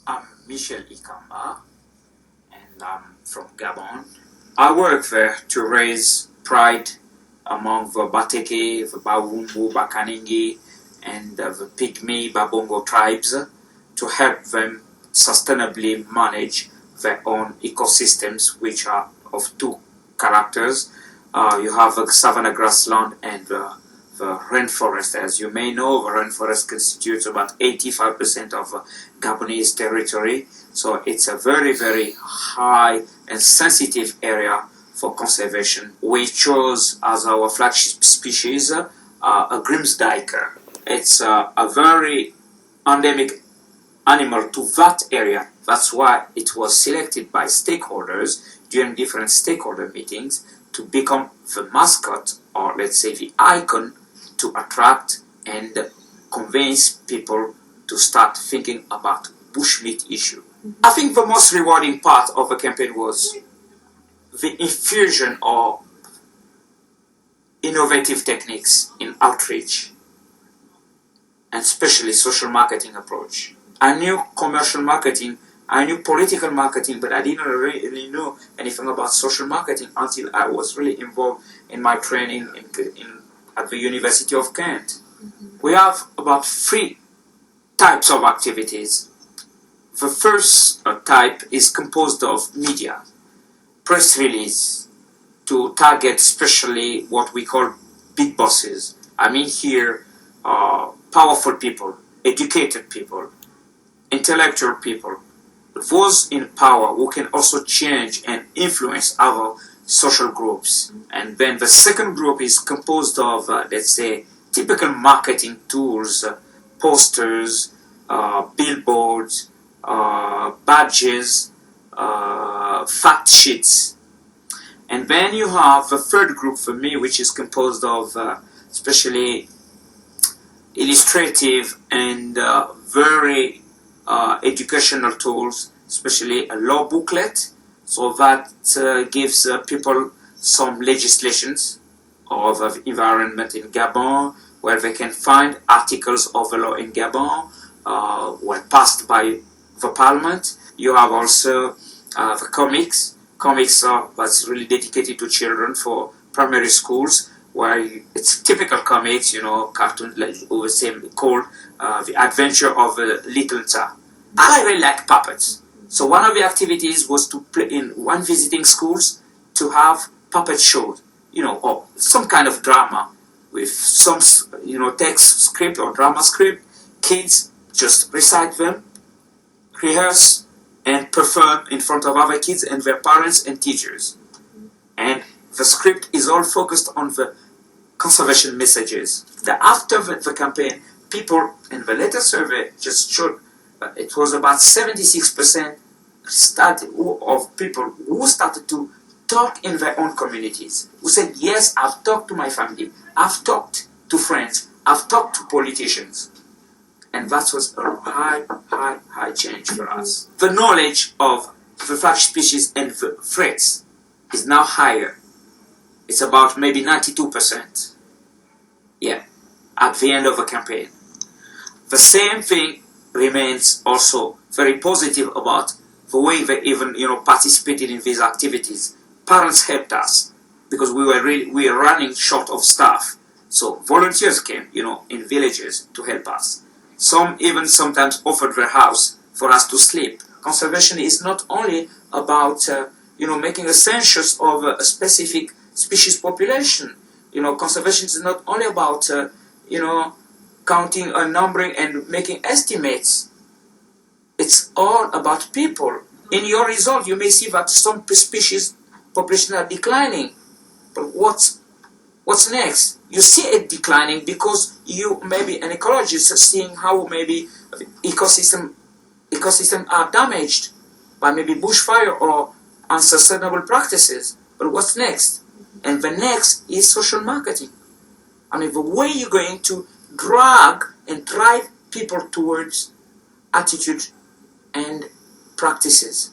I'm Michel Ikamba, and I'm from Gabon. I work there to raise pride among the Bateke, the Bawumbu, Bakaningi, and the Pygmy Babongo tribes to help them sustainably manage their own ecosystems, which are of two characters. You have the savanna grassland and the rainforest. As you may know, the rainforest constitutes about 85% of Gabonese territory. So it's a very, very high and sensitive area for conservation. We chose as our flagship species a Grimsdyker. It's a very endemic animal to that area. That's why it was selected by stakeholders during different stakeholder meetings to become the mascot, or let's say the icon, to attract and convince people to start thinking about bushmeat issue. I think the most rewarding part of the campaign was the infusion of innovative techniques in outreach, and especially social marketing approach. I knew commercial marketing, I knew political marketing, but I didn't really know anything about social marketing until I was really involved in my training at the University of Kent. We have about 3 types of activities. The first type is composed of media, press release, to target especially what we call big bosses. I mean here powerful people, educated people, intellectual people, those in power who can also change and influence other social groups. And then the second group is composed of, let's say, typical marketing tools, posters, billboards, badges, fact sheets. And then you have the third group for me, which is composed of especially illustrative and very educational tools, especially a law booklet, so that gives people some legislations of environment in Gabon, where they can find articles of the law in Gabon were passed by the parliament. You have also the comics. Comics are that's really dedicated to children for primary schools, where it's typical comics, you know, cartoons like over same called The Adventure of Little Tsar. I really like puppets. So one of the activities was to play in one visiting schools to have puppet shows, you know, or some kind of drama with some, you know, text script or drama script. Kids just recite them, rehearse, and perform in front of other kids and their parents and teachers. And the script is all focused on the conservation messages. After the campaign, people in the later survey just showed that it was about 76% of people who started to talk in their own communities, who said, yes, I've talked to my family, I've talked to friends, I've talked to politicians. And that was a high change for us. The knowledge of the flagship species and the threats is now higher. It's about maybe 92%. Yeah, at the end of the campaign. The same thing remains also very positive about the way they even, you know, participated in these activities. Parents helped us because we were running short of staff. So volunteers came, you know, in villages to help us. Some even sometimes offered their house for us to sleep. Conservation is not only about, you know, making a census of a specific species population. You know, conservation is not only about, you know, counting and numbering and making estimates. It's all about people. In your result, you may see that some species population are declining. But what's next? You see it declining because you, maybe an ecologist, is seeing how maybe ecosystem are damaged by maybe bushfire or unsustainable practices. But what's next? And the next is social marketing. I mean, the way you're going to drag and drive people towards attitude and practices.